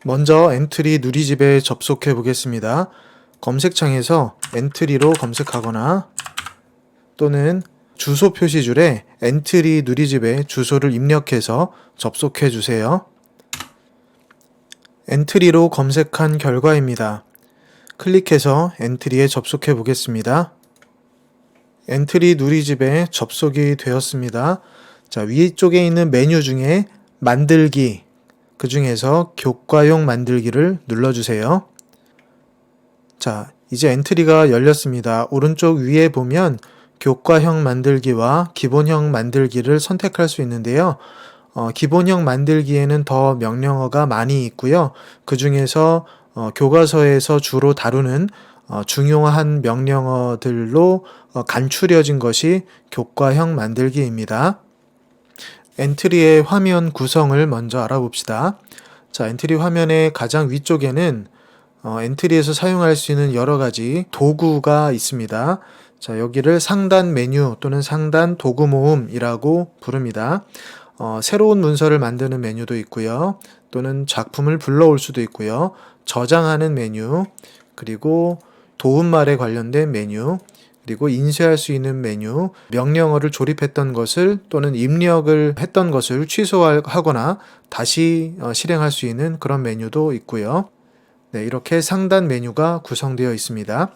먼저 엔트리 누리집에 접속해 보겠습니다. 검색창에서 엔트리로 검색하거나 또는 주소 표시줄에 엔트리 누리집에 주소를 입력해서 접속해 주세요. 엔트리로 검색한 결과입니다. 클릭해서 엔트리에 접속해 보겠습니다. 엔트리 누리집에 접속이 되었습니다. 자, 위쪽에 있는 메뉴 중에 만들기, 그 중에서 교과용 만들기를 눌러주세요. 자, 이제 엔트리가 열렸습니다. 오른쪽 위에 보면 교과형 만들기와 기본형 만들기를 선택할 수 있는데요. 기본형 만들기에는 더 명령어가 많이 있고요. 그 중에서 교과서에서 주로 다루는 중요한 명령어들로 간추려진 것이 교과형 만들기입니다. 엔트리의 화면 구성을 먼저 알아봅시다. 자, 엔트리 화면의 가장 위쪽에는 엔트리에서 사용할 수 있는 여러 가지 도구가 있습니다. 자, 여기를 상단 메뉴 또는 상단 도구 모음이라고 부릅니다. 새로운 문서를 만드는 메뉴도 있고요. 또는 작품을 불러올 수도 있고요. 저장하는 메뉴, 그리고 도움말에 관련된 메뉴, 그리고 인쇄할 수 있는 메뉴, 명령어를 조립했던 것을 또는 입력을 했던 것을 취소하거나 다시 실행할 수 있는 그런 메뉴도 있고요. 네, 이렇게 상단 메뉴가 구성되어 있습니다.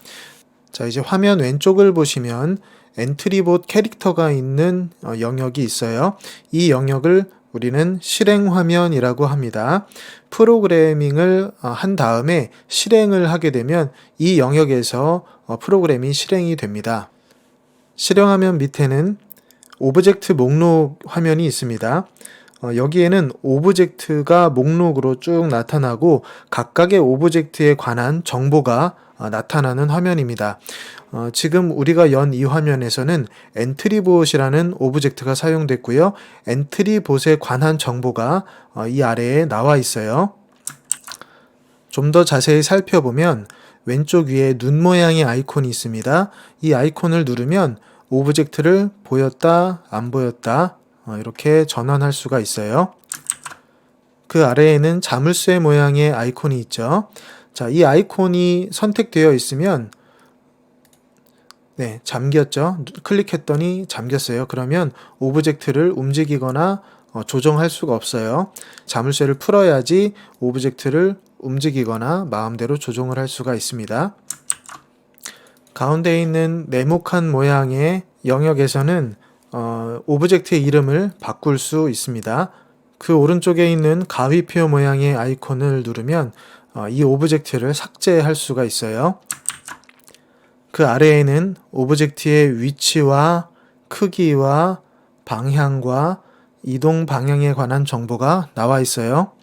자, 이제 화면 왼쪽을 보시면 엔트리봇 캐릭터가 있는 영역이 있어요. 이 영역을 우리는 실행 화면이라고 합니다. 프로그래밍을 한 다음에 실행을 하게 되면 이 영역에서 프로그램이 실행이 됩니다. 실행 화면 밑에는 오브젝트 목록 화면이 있습니다. 여기에는 오브젝트가 목록으로 쭉 나타나고 각각의 오브젝트에 관한 정보가 나타나는 화면입니다. 지금 우리가 연 이 화면에서는 엔트리봇이라는 오브젝트가 사용됐고요. 엔트리봇에 관한 정보가 이 아래에 나와 있어요. 좀 더 자세히 살펴보면 왼쪽 위에 눈 모양의 아이콘이 있습니다. 이 아이콘을 누르면 오브젝트를 보였다, 안 보였다 이렇게 전환할 수가 있어요. 그 아래에는 자물쇠 모양의 아이콘이 있죠. 자, 이 아이콘이 선택되어 있으면 네, 잠겼죠. 클릭했더니 잠겼어요. 그러면 오브젝트를 움직이거나 조정할 수가 없어요. 자물쇠를 풀어야지 오브젝트를 움직이거나 마음대로 조정을 할 수가 있습니다. 가운데 있는 네모칸 모양의 영역에서는 오브젝트의 이름을 바꿀 수 있습니다. 그 오른쪽에 있는 가위표 모양의 아이콘을 누르면 이 오브젝트를 삭제할 수가 있어요. 그 아래에는 오브젝트의 위치와 크기와 방향과 이동 방향에 관한 정보가 나와 있어요.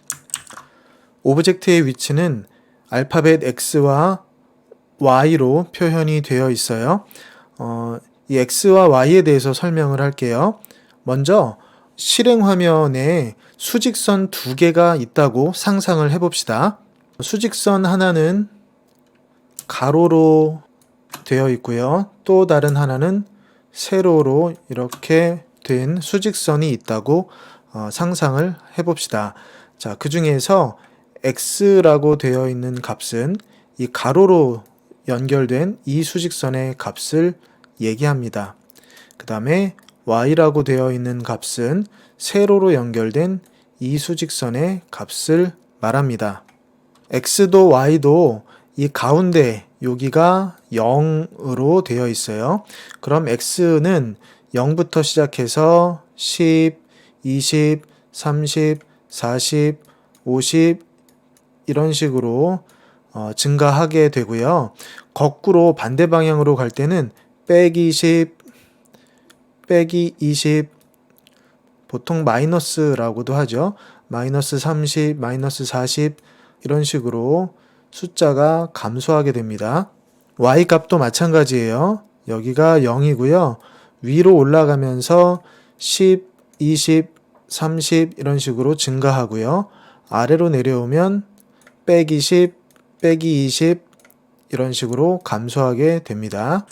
오브젝트의 위치는 알파벳 X와 Y로 표현이 되어 있어요. 이 X와 Y에 대해서 설명을 할게요. 먼저 실행 화면에 수직선 두 개가 있다고 상상을 해봅시다. 수직선 하나는 가로로 되어 있고요. 또 다른 하나는 세로로 이렇게 된 수직선이 있다고 상상을 해봅시다. 자, 그 중에서 X라고 되어 있는 값은 이 가로로 연결된 이 수직선의 값을 얘기합니다. 그 다음에 Y라고 되어 있는 값은 세로로 연결된 이 수직선의 값을 말합니다. X도 Y도 이 가운데 여기가 0으로 되어 있어요. 그럼 X는 0부터 시작해서 10, 20, 30, 40, 50 이런 식으로 증가하게 되고요. 거꾸로 반대 방향으로 갈 때는 빼기 10, 빼기 20, 보통 마이너스라고도 하죠. 마이너스 30, 마이너스 40 이런 식으로 숫자가 감소하게 됩니다. Y 값도 마찬가지예요. 여기가 0이고요. 위로 올라가면서 10, 20, 30 이런 식으로 증가하고요. 아래로 내려오면 빼기 10, 빼기 20 이런 식으로 감소하게 됩니다.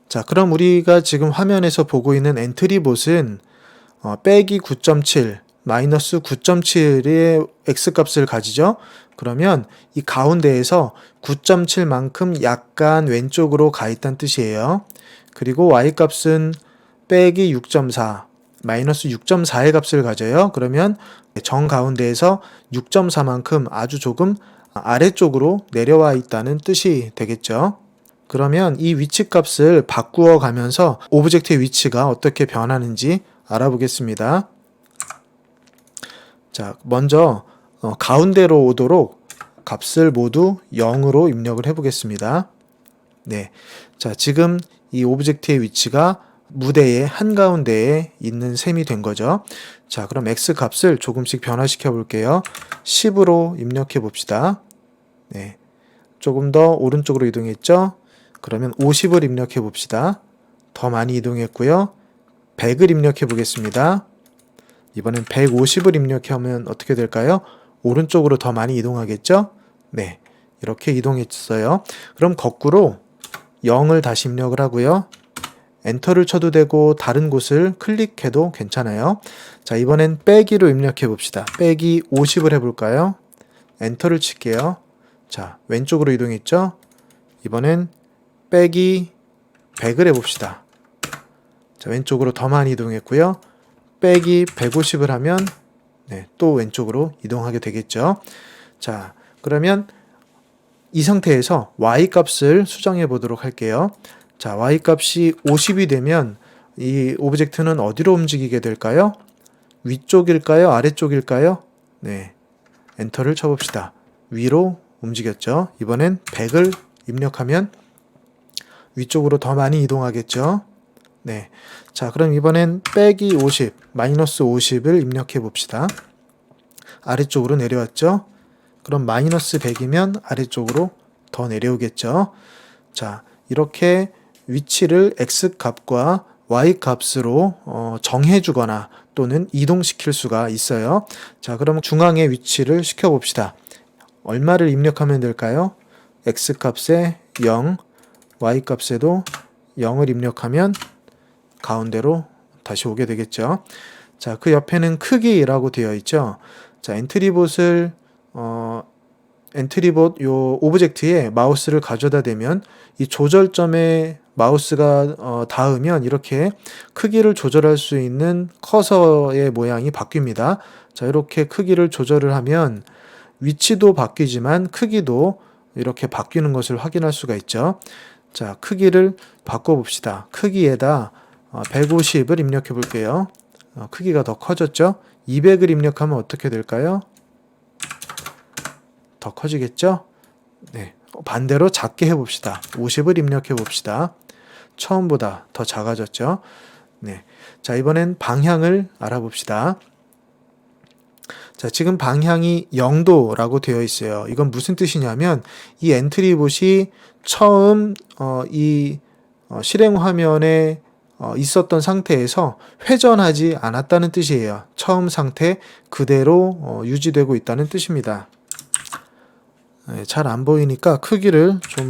자, 그럼 우리가 지금 화면에서 보고 있는 엔트리봇은 빼기 9.7, 마이너스 9.7의 x값을 가지죠. 그러면 이 가운데에서 9.7만큼 약간 왼쪽으로 가 있다는 뜻이에요. 그리고 y값은 빼기 6.4, 마이너스 6.4의 값을 가져요. 그러면 정 가운데에서 6.4만큼 아주 조금 아래쪽으로 내려와 있다는 뜻이 되겠죠. 그러면 이 위치 값을 바꾸어 가면서 오브젝트의 위치가 어떻게 변하는지 알아보겠습니다. 자, 먼저 가운데로 오도록 값을 모두 0으로 입력을 해보겠습니다. 네, 자, 지금 이 오브젝트의 위치가 무대의 한가운데에 있는 셈이 된 거죠. 자, 그럼 x 값을 조금씩 변화시켜 볼게요. 10으로 입력해 봅시다. 네, 조금 더 오른쪽으로 이동했죠. 그러면 50을 입력해 봅시다. 더 많이 이동했고요. 100을 입력해 보겠습니다. 이번엔 150을 입력하면 어떻게 될까요? 오른쪽으로 더 많이 이동하겠죠? 네, 이렇게 이동했어요. 그럼 거꾸로 0을 다시 입력을 하고요. 엔터를 쳐도 되고 다른 곳을 클릭해도 괜찮아요. 자, 이번엔 빼기로 입력해 봅시다. 빼기 50을 해볼까요? 엔터를 칠게요. 자, 왼쪽으로 이동했죠? 이번엔 빼기 100을 해봅시다. 자, 왼쪽으로 더 많이 이동했고요. 빼기 150을 하면 네, 또 왼쪽으로 이동하게 되겠죠. 자, 그러면 이 상태에서 y값을 수정해 보도록 할게요. 자, y값이 50이 되면 이 오브젝트는 어디로 움직이게 될까요? 위쪽일까요? 아래쪽일까요? 네, 엔터를 쳐봅시다. 위로 움직였죠. 이번엔 100을 입력하면 위쪽으로 더 많이 이동하겠죠. 네, 자, 그럼 이번엔 빼기 50, 마이너스 50을 입력해 봅시다. 아래쪽으로 내려왔죠. 그럼 마이너스 100이면 아래쪽으로 더 내려오겠죠. 자, 이렇게 위치를 x값과 y값으로 정해주거나 또는 이동시킬 수가 있어요. 자, 그럼 중앙에 위치를 시켜봅시다. 얼마를 입력하면 될까요? x값에 0, y값에도 0을 입력하면 가운데로 다시 오게 되겠죠. 자, 그 옆에는 크기라고 되어 있죠. 자, 엔트리봇을 엔트리봇 요 오브젝트에 마우스를 가져다 대면 이 조절점에 마우스가 닿으면 이렇게 크기를 조절할 수 있는 커서의 모양이 바뀝니다. 자, 이렇게 크기를 조절을 하면 위치도 바뀌지만 크기도 이렇게 바뀌는 것을 확인할 수가 있죠. 자, 크기를 바꿔봅시다. 크기에다 150을 입력해 볼게요. 크기가 더 커졌죠? 200을 입력하면 어떻게 될까요? 더 커지겠죠? 네, 반대로 작게 해봅시다. 50을 입력해 봅시다. 처음보다 더 작아졌죠? 네, 자, 이번엔 방향을 알아봅시다. 자, 지금 방향이 0도라고 되어 있어요. 이건 무슨 뜻이냐면 이 엔트리봇이 처음 이 실행 화면에 있었던 상태에서 회전하지 않았다는 뜻이에요. 처음 상태 그대로 유지되고 있다는 뜻입니다. 네, 잘 안 보이니까 크기를 좀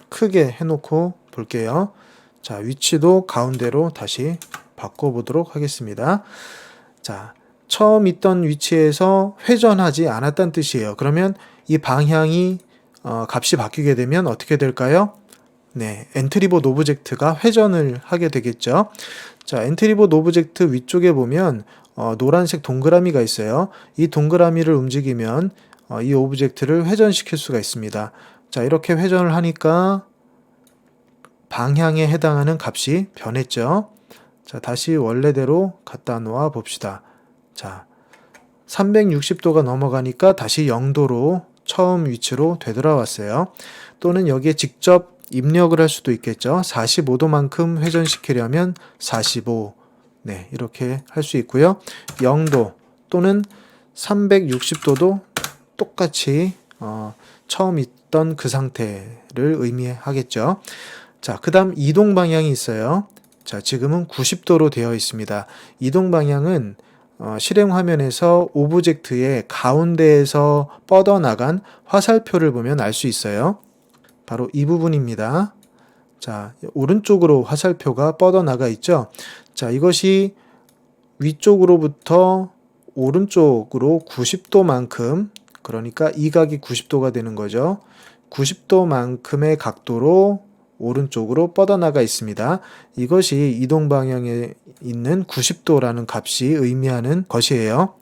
크게 해놓고 볼게요. 자, 위치도 가운데로 다시 바꿔보도록 하겠습니다. 자, 처음 있던 위치에서 회전하지 않았다는 뜻이에요. 그러면 이 방향이 값이 바뀌게 되면 어떻게 될까요? 네, 엔트리봇 오브젝트가 회전을 하게 되겠죠. 자, 엔트리봇 오브젝트 위쪽에 보면 노란색 동그라미가 있어요. 이 동그라미를 움직이면 이 오브젝트를 회전시킬 수가 있습니다. 자, 이렇게 회전을 하니까 방향에 해당하는 값이 변했죠. 자, 다시 원래대로 갖다 놓아 봅시다. 자, 360도가 넘어가니까 다시 0도로 처음 위치로 되돌아왔어요. 또는 여기에 직접 입력을 할 수도 있겠죠. 45도만큼 회전시키려면 45, 네, 이렇게 할 수 있고요. 0도 또는 360도도 똑같이 처음 있던 그 상태를 의미하겠죠. 자, 그 다음 이동 방향이 있어요. 자, 지금은 90도로 되어 있습니다. 이동 방향은 실행 화면에서 오브젝트의 가운데에서 뻗어나간 화살표를 보면 알 수 있어요. 바로 이 부분입니다. 자, 오른쪽으로 화살표가 뻗어나가 있죠. 자, 이것이 위쪽으로부터 오른쪽으로 90도만큼 그러니까 이 각이 90도가 되는 거죠. 90도만큼의 각도로 오른쪽으로 뻗어나가 있습니다. 이것이 이동 방향에 있는 90도라는 값이 의미하는 것이에요.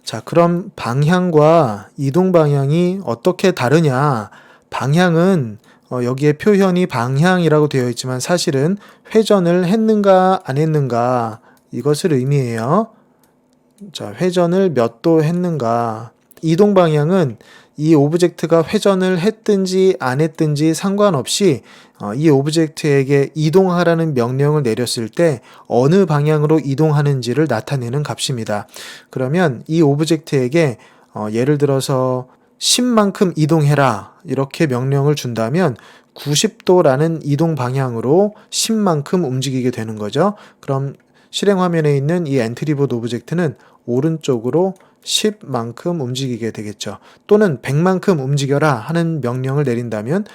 자, 그럼 방향과 이동 방향이 어떻게 다르냐? 방향은 여기에 표현이 방향이라고 되어 있지만 사실은 회전을 했는가 안 했는가 이것을 의미해요. 자, 회전을 몇 도 했는가. 이동 방향은 이 오브젝트가 회전을 했든지 안 했든지 상관없이 이 오브젝트에게 이동하라는 명령을 내렸을 때 어느 방향으로 이동하는지를 나타내는 값입니다. 그러면 이 오브젝트에게 예를 들어서 10만큼 이동해라 이렇게 명령을 준다면 90도라는 이동 방향으로 10만큼 움직이게 되는 거죠. 그럼 실행 화면에 있는 이 엔트리보드 오브젝트는 오른쪽으로 10만큼 움직이게 되겠죠. 또는 100만큼 움직여라 하는 명령을 내린다면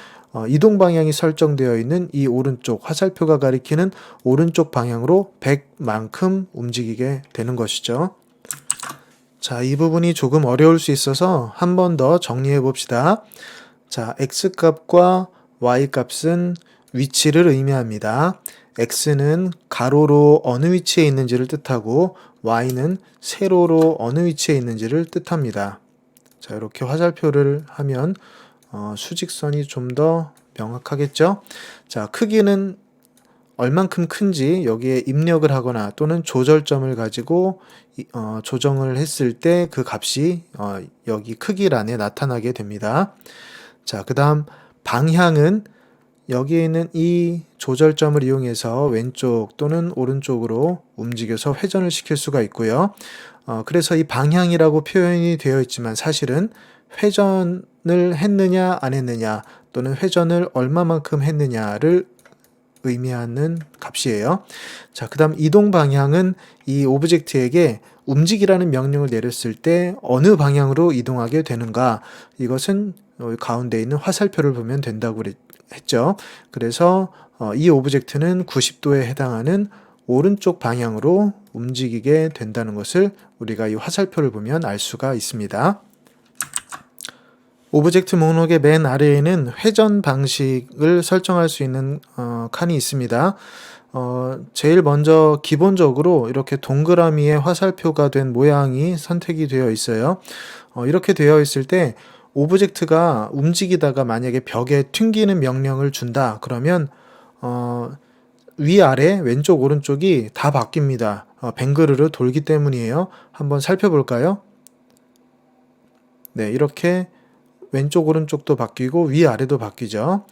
이동 방향이 설정되어 있는 이 오른쪽 화살표가 가리키는 오른쪽 방향으로 100만큼 움직이게 되는 것이죠. 자, 이 부분이 조금 어려울 수 있어서 한 번 더 정리해 봅시다. 자, x값과 y값은 위치를 의미합니다. x는 가로로 어느 위치에 있는지를 뜻하고 y는 세로로 어느 위치에 있는지를 뜻합니다. 자, 이렇게 화살표를 하면 수직선이 좀 더 명확하겠죠? 자, 크기는 얼만큼 큰지 여기에 입력을 하거나 또는 조절점을 가지고 조정을 했을 때 그 값이 여기 크기란에 나타나게 됩니다. 자, 그 다음 방향은 여기에 있는 이 조절점을 이용해서 왼쪽 또는 오른쪽으로 움직여서 회전을 시킬 수가 있고요. 그래서 이 방향이라고 표현이 되어 있지만 사실은 회전을 했느냐 안 했느냐 또는 회전을 얼마만큼 했느냐를 의미하는 값이에요. 자, 그 다음 이동 방향은 이 오브젝트에게 움직이라는 명령을 내렸을 때 어느 방향으로 이동하게 되는가, 이것은 가운데 있는 화살표를 보면 된다고 했죠. 그래서 이 오브젝트는 90도에 해당하는 오른쪽 방향으로 움직이게 된다는 것을 우리가 이 화살표를 보면 알 수가 있습니다. 오브젝트 목록의 맨 아래에는 회전 방식을 설정할 수 있는 칸이 있습니다. 제일 먼저 기본적으로 이렇게 동그라미의 화살표가 된 모양이 선택이 되어 있어요. 이렇게 되어 있을 때 오브젝트가 움직이다가 만약에 벽에 튕기는 명령을 준다 그러면 위아래 왼쪽 오른쪽이 다 바뀝니다. 뱅그르르 돌기 때문이에요. 한번 살펴볼까요? 네, 이렇게 왼쪽 오른쪽도 바뀌고 위아래도 바뀌죠.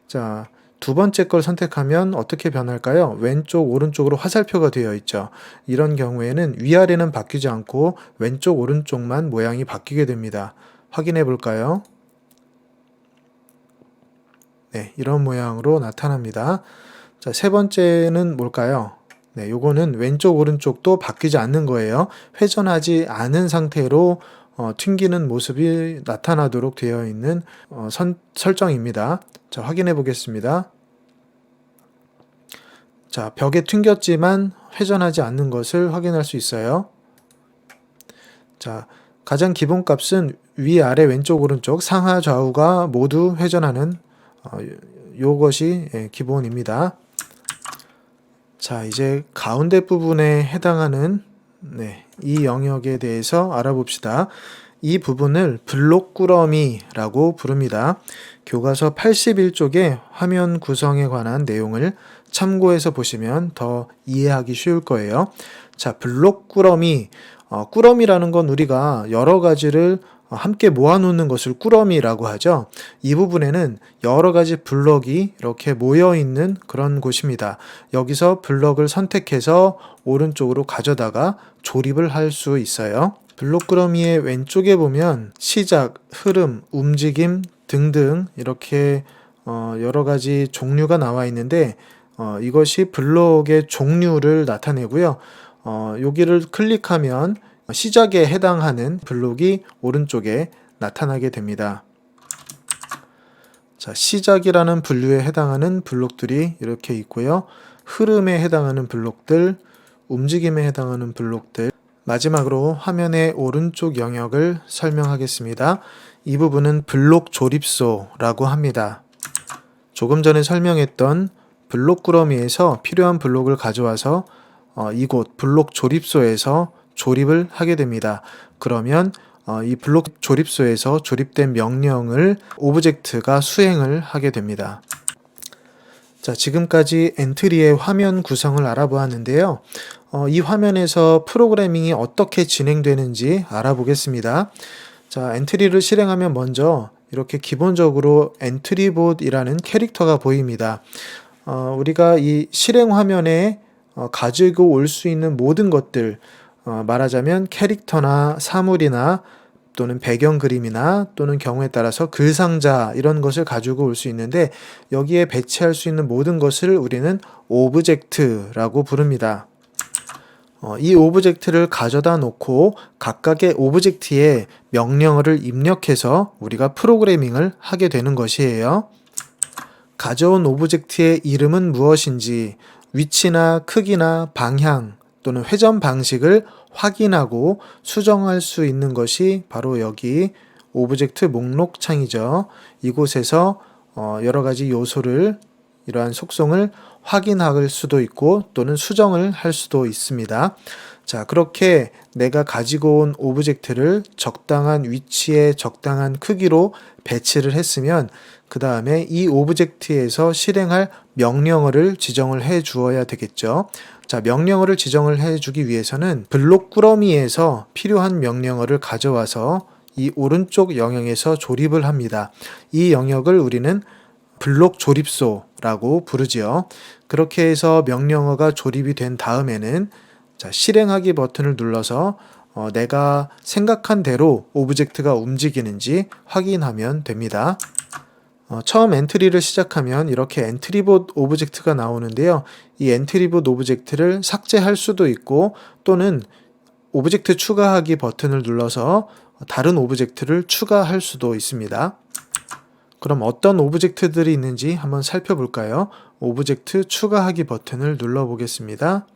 자, 두 번째 걸 선택하면 어떻게 변할까요? 왼쪽 오른쪽으로 화살표가 되어 있죠. 이런 경우에는 위아래는 바뀌지 않고 왼쪽 오른쪽만 모양이 바뀌게 됩니다. 확인해 볼까요? 네, 이런 모양으로 나타납니다. 자, 세 번째는 뭘까요? 네, 요거는 왼쪽 오른쪽도 바뀌지 않는 거예요. 회전하지 않은 상태로 튕기는 모습이 나타나도록 되어 있는 설정입니다. 자, 확인해 보겠습니다. 자, 벽에 튕겼지만 회전하지 않는 것을 확인할 수 있어요. 자, 가장 기본 값은 위아래 왼쪽 오른쪽 상하 좌우가 모두 회전하는 요것이 기본입니다. 자, 이제 가운데 부분에 해당하는 이 영역에 대해서 알아봅시다. 이 부분을 블록 꾸러미라고 부릅니다. 교과서 81쪽에 화면 구성에 관한 내용을 참고해서 보시면 더 이해하기 쉬울 거예요. 자, 블록 꾸러미. 꾸러미라는 건 우리가 여러 가지를 함께 모아놓는 것을 꾸러미라고 하죠. 이 부분에는 여러 가지 블럭이 이렇게 모여있는 그런 곳입니다. 여기서 블럭을 선택해서 오른쪽으로 가져다가 조립을 할 수 있어요. 블록 꾸러미의 왼쪽에 보면 시작, 흐름, 움직임 등등 이렇게 여러 가지 종류가 나와 있는데 이것이 블록의 종류를 나타내고요. 여기를 클릭하면 시작에 해당하는 블록이 오른쪽에 나타나게 됩니다. 자, 시작이라는 분류에 해당하는 블록들이 이렇게 있고요. 흐름에 해당하는 블록들, 움직임에 해당하는 블록들, 마지막으로 화면의 오른쪽 영역을 설명하겠습니다. 이 부분은 블록 조립소라고 합니다. 조금 전에 설명했던 블록 꾸러미에서 필요한 블록을 가져와서 이곳 블록 조립소에서 조립을 하게 됩니다. 그러면 이 블록 조립소에서 조립된 명령을 오브젝트가 수행을 하게 됩니다. 자, 지금까지 엔트리의 화면 구성을 알아보았는데요. 이 화면에서 프로그래밍이 어떻게 진행되는지 알아보겠습니다. 자, 엔트리를 실행하면 먼저 이렇게 기본적으로 엔트리봇이라는 캐릭터가 보입니다. 우리가 이 실행 화면에 가지고 올 수 있는 모든 것들, 말하자면 캐릭터나 사물이나 또는 배경 그림이나 또는 경우에 따라서 글상자 이런 것을 가지고 올 수 있는데 여기에 배치할 수 있는 모든 것을 우리는 오브젝트라고 부릅니다. 이 오브젝트를 가져다 놓고 각각의 오브젝트에 명령어를 입력해서 우리가 프로그래밍을 하게 되는 것이에요. 가져온 오브젝트의 이름은 무엇인지, 위치나 크기나 방향 또는 회전 방식을 확인하고 수정할 수 있는 것이 바로 여기 오브젝트 목록 창이죠. 이곳에서 여러 가지 요소를, 이러한 속성을 확인할 수도 있고 또는 수정을 할 수도 있습니다. 자, 그렇게 내가 가지고 온 오브젝트를 적당한 위치에 적당한 크기로 배치를 했으면 그 다음에 이 오브젝트에서 실행할 명령어를 지정을 해 주어야 되겠죠. 자, 명령어를 지정을 해 주기 위해서는 블록 꾸러미에서 필요한 명령어를 가져와서 이 오른쪽 영역에서 조립을 합니다. 이 영역을 우리는 블록 조립소라고 부르지요. 그렇게 해서 명령어가 조립이 된 다음에는 자, 실행하기 버튼을 눌러서 내가 생각한 대로 오브젝트가 움직이는지 확인하면 됩니다. 처음 엔트리를 시작하면 이렇게 엔트리봇 오브젝트가 나오는데요. 이 엔트리봇 오브젝트를 삭제할 수도 있고 또는 오브젝트 추가하기 버튼을 눌러서 다른 오브젝트를 추가할 수도 있습니다. 그럼 어떤 오브젝트들이 있는지 한번 살펴볼까요? 오브젝트 추가하기 버튼을 눌러보겠습니다.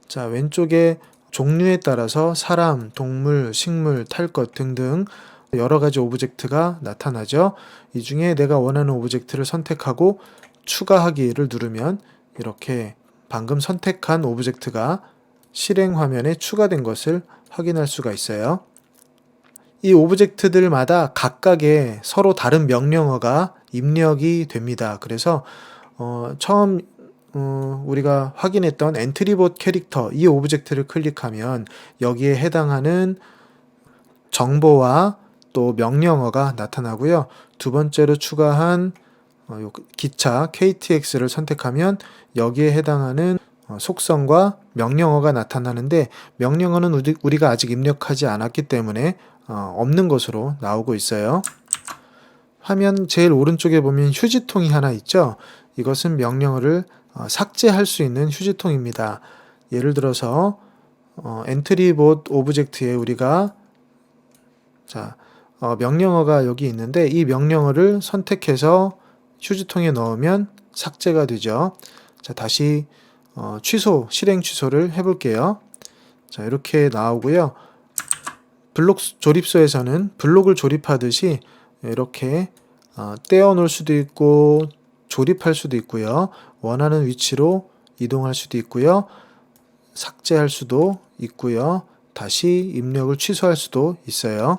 자, 왼쪽에 종류에 따라서 사람, 동물, 식물, 탈 것 등등 여러 가지 오브젝트가 나타나죠. 이 중에 내가 원하는 오브젝트를 선택하고 추가하기를 누르면 이렇게 방금 선택한 오브젝트가 실행 화면에 추가된 것을 확인할 수가 있어요. 이 오브젝트들마다 각각의 서로 다른 명령어가 입력이 됩니다. 그래서 처음 우리가 확인했던 엔트리봇 캐릭터 이 오브젝트를 클릭하면 여기에 해당하는 정보와 또 명령어가 나타나고요. 두 번째로 추가한 기차 KTX를 선택하면 여기에 해당하는 속성과 명령어가 나타나는데 명령어는 우리가 아직 입력하지 않았기 때문에 없는 것으로 나오고 있어요. 화면 제일 오른쪽에 보면 휴지통이 하나 있죠. 이것은 명령어를 삭제할 수 있는 휴지통입니다. 예를 들어서 엔트리봇 오브젝트에 우리가 명령어가 여기 있는데 이 명령어를 선택해서 휴지통에 넣으면 삭제가 되죠. 자, 다시 실행 취소를 해볼게요. 자, 이렇게 나오고요. 블록 조립소에서는 블록을 조립하듯이 이렇게 떼어 놓을 수도 있고 조립할 수도 있고요. 원하는 위치로 이동할 수도 있고요. 삭제할 수도 있고요. 다시 입력을 취소할 수도 있어요.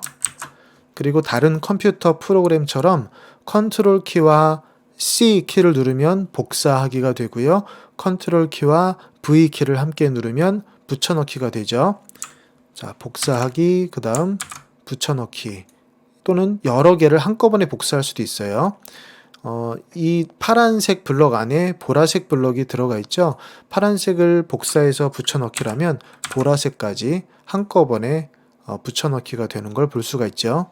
그리고 다른 컴퓨터 프로그램처럼 컨트롤 키와 C 키를 누르면 복사하기가 되고요. 컨트롤 키와 V 키를 함께 누르면 붙여넣기가 되죠. 자, 복사하기, 그 다음 붙여넣기 또는 여러 개를 한꺼번에 복사할 수도 있어요. 이 파란색 블럭 안에 보라색 블럭이 들어가 있죠. 파란색을 복사해서 붙여넣기라면 보라색까지 한꺼번에 붙여넣기가 되는 걸 볼 수가 있죠.